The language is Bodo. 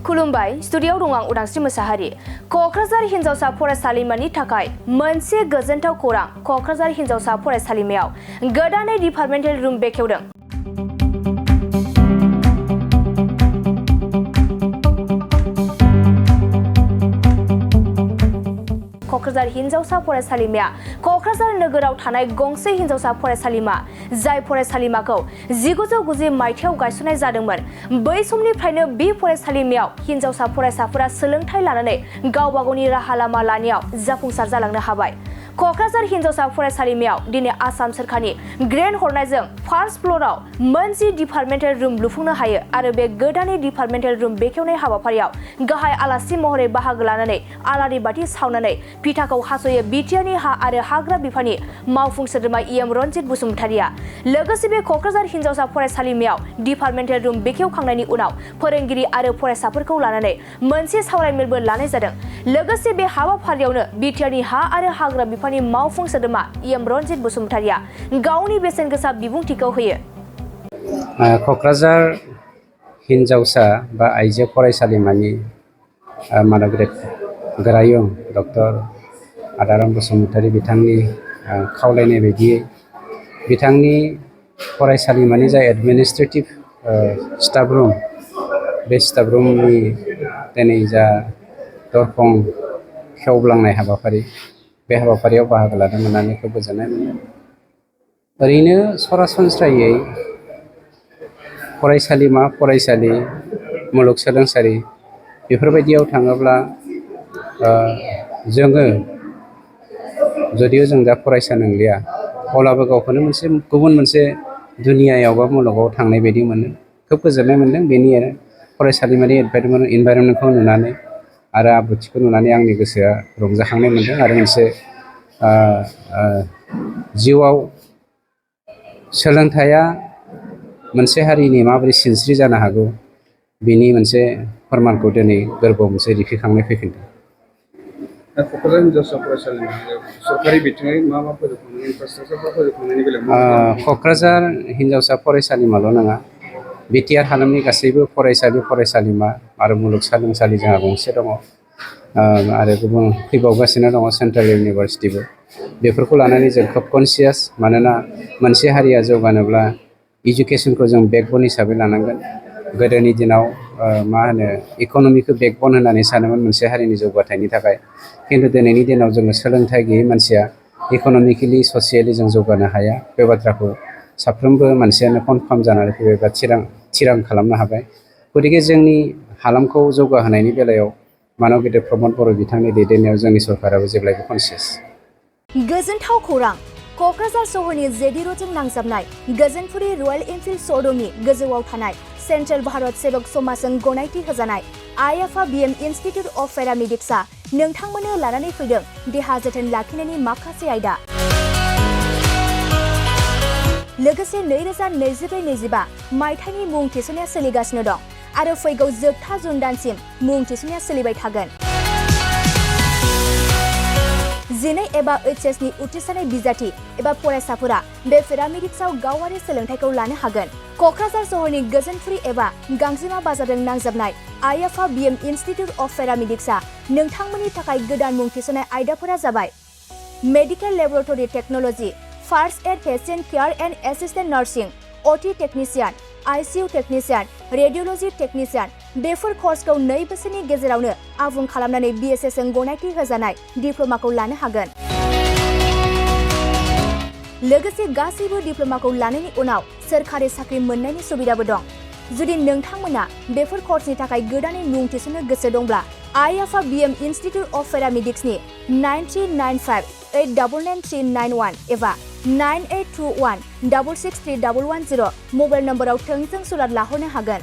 खुलुमबाय स्टुडियोआव दं आं उदांस्रि मोसाहारि। क'क्राझार हिनजावसा फरायसालिमानि थाखाय मोनसे गोजोनथाव खौरां। क'क्राझार हिनजावसा फरायसालिमायाव गोदानै डिपार्टमेन्टेल रुम बेखेवदों। क'क्राझार हिनजावसा फरायसालिमाया क'क्राझार नोगोराव थानाय गंसे हिनजावसा फरायसालिमा, जाय फरायसालिमाखौ 1990 मायथाइयाव गायसननाय जादोंमोन। बै समनिफ्रायनो बे फरायसालिमायाव हिनजावसा फरायसाफोरा सोलोंथाइ लानानै गावबा गावनि राहा लामा लानायाव जाफुंसार जालांनो हाबाय। क'क्राझार हिनजावसा फरायसालिमायाव दिनै आसाम सोरखारनि ग्रेन्ट हरनायजों फार्स्ट फ्ल'राव मोनसे डिपार्टमेन्टेल रुम लुफुंनो हायो आरो बे गोदानै डिपार्टमेन्टेल रुम बेखेवनाय हाबाफारियाव गाहाय आलासि महरै बाहागो लानानै आलारि बाथि सावनानै बिथाखौ हास'यो बिटिआरनि हा आरो हाग्रा बिफाननि मावफुं सोद्रोमा इएम रनजित बसुमतारिया। लोगोसे बे क'क्राझार हिनजावसा फरायसालिमायाव डिपार्टमेन्टेल रुम बेखेवखांनायनि उनाव फोरोंगिरि आरो फरायसाफोरखौ लानानै मोनसे सावरायमेलबो लानाय जादों। लोगोसे बे हाबाफारियावनो बिटिआरनि हा आरो हाग्रा बिफाननि मावफुं सोद्रोमा इएम रनजित बसुमतारिया गावनि बेसेन गोसा बिबुंथिखौ होयो। क'क्राझार हिनजावसा बा आइजो फरायसालिमानि मानग्रेड गोरायुं डक्टर आदाराम बसुमतारि बिथांनि खावलायनाय बायदियै बिथांनि फरायसालिमानि जा एडमिनिस्ट्रेटिभ स्टाफ रुम, बे स्टाफ रुमनि दिनै जा दरखं खेवब्लांनाय हाबाफारि, बे हाबाफारियाव बाहागो लानो मोननानै खोब गोजोननाय मोनदों। ओरैनो सरासनस्रायै फरायसालिमा, फरायसालि, मुलुगसोलोंसालि बेफोरबायदियाव थाङोब्ला जोङो जुदिও जों दा फरायसा नंलिया, अब्लाबो गावखौनो गुबुन मोनसे दुनियायाव बा मुलुगाव थांनाय बायदि मोनो। खोब गोजोननाय मोनदों बेनि फरायसालिमानि इनभाइरनमेन्टखौ नुनानै आरो आब्रुथिखौ नुनानै आंनि गोसोआ रंजाखांनाय मोनदों आरो मोनसे जिउआव सोलोंथाइया मोनसे हारिनि माबोरै सिनस्रि जानो हागौ बेनि मोनसे फोरमानखौ दिनै गोरबोआव मोनसे रिफिखांनाय फैफिनदों। क'क्राझार हिनजावसा फरायसालिमायाव सरकारि बिथिङै मा फोजोबखांनायनि इनफ्रास्ट्राक्चारफोर फोजोबखांनायनि बेलायाव क'क्राझार हिनजावसा फरायसालिमाल' नङा, बिटिआर हालामनि गासैबो फरायसालिमा आरो मुलुगसोलोंसालि जोंहा गंसे दङ आरो गुबुन फैबावगासिनो दङ सेन्ट्रेल इउनिभारसिटिबो। बेफोरखौ लानानै जों खोब कनसियास, मानोना मोनसे हारिया जौगानोब्ला इडुकेसनखौ जों बेकबन हिसाबै लानांगोन। गोदोनि दिनाव इक'नमिखौ बेकबन होननानै सानोमोन मोनसे हारिनि जौगाथायनि थाखाय, खिन्थु दिनैनि दिनाव जोङो सोलोंथाइ गैयै मानसिया इक'नमिकेलि ससियेलि जों जौगानो हाया, बे बाथ्राखौ साफ्रोमबो मानसियानो कनफार्म जानानै फैबाय बा थिरां खालामनो हाबाय। गतिके जोंनि हालामखौ जौगाहोनायनि बेलायाव मानव गेदेर प्रमद बर' बिथांनि दैदेननायाव जोंनि सरकाराबो जेब्लायबो कनसियास। गोजोनथाव खौरां। क'क्राझार सहरनि जेडि र'डजों नांजाबनाय गोजोनपुरि रयेल एनफिल्ड श'रुमनि गोजौआव थानाय सेन्ट्रेल भारत सेबक समाजजों गनायथि होजानाय आइएफआ बिएम इनस्टिट्युट अफ पेरामेडिक्सआ नोंथांमोननो लानानै फैदों देहा जोथोन लाखिनायनि माखासे आयदा। लोगोसे 2024-25 मायथाइनि मुं थिसननाया सोलिगासिनो दं आरो फैगौ जोबथा जुन दानसिम मुं थिसननाया सोलिबाय थागोन। 12 एबा ओइचएसनि उथ्रिसारनाय बिजाथि एबा फरायसाफोरा बे पेरामेडिक्सआव गावारि सोलोंथाइखौ लानो हागोन। क'क्राझार सहरनि गोजोनपुरि एबा गांजिमा बाजारजों नांजाबनाय आइएफआ बिएम इनस्टिट्युट अफ पेरामेडिक्सआ नोंथांमोननि थाखाय गोदान मुं थिसननाय आयदाफोरा जाबाय medical laboratory technology, first aid patient care and assistant nursing, OT technician, ICU technician, radiology technician. बेफोर कर्सखौ 2 बोसोरनि गेजेरावनो आबुं खालामनानै बिएसएसजों गनायथि होजानाय डिप्ल'माखौ लानो हागोन। लोगोसे गासैबो डिप्ल'माखौ लानायनि उनाव सोरखारि साख्रि मोननायनि सुबिदाबो दं। जुदि नोंथांमोना बेफोर कर्सनि थाखाय गोदानै मुं थिसननो गोसो दंब्ला आइएफआ बिएम इनस्टिट्युट अफ पेरामेडिक्सनि 9395899391 एबा 9821663110 मबाइल नम्बराव थोंजों सुलाद लाहरनो हागोन।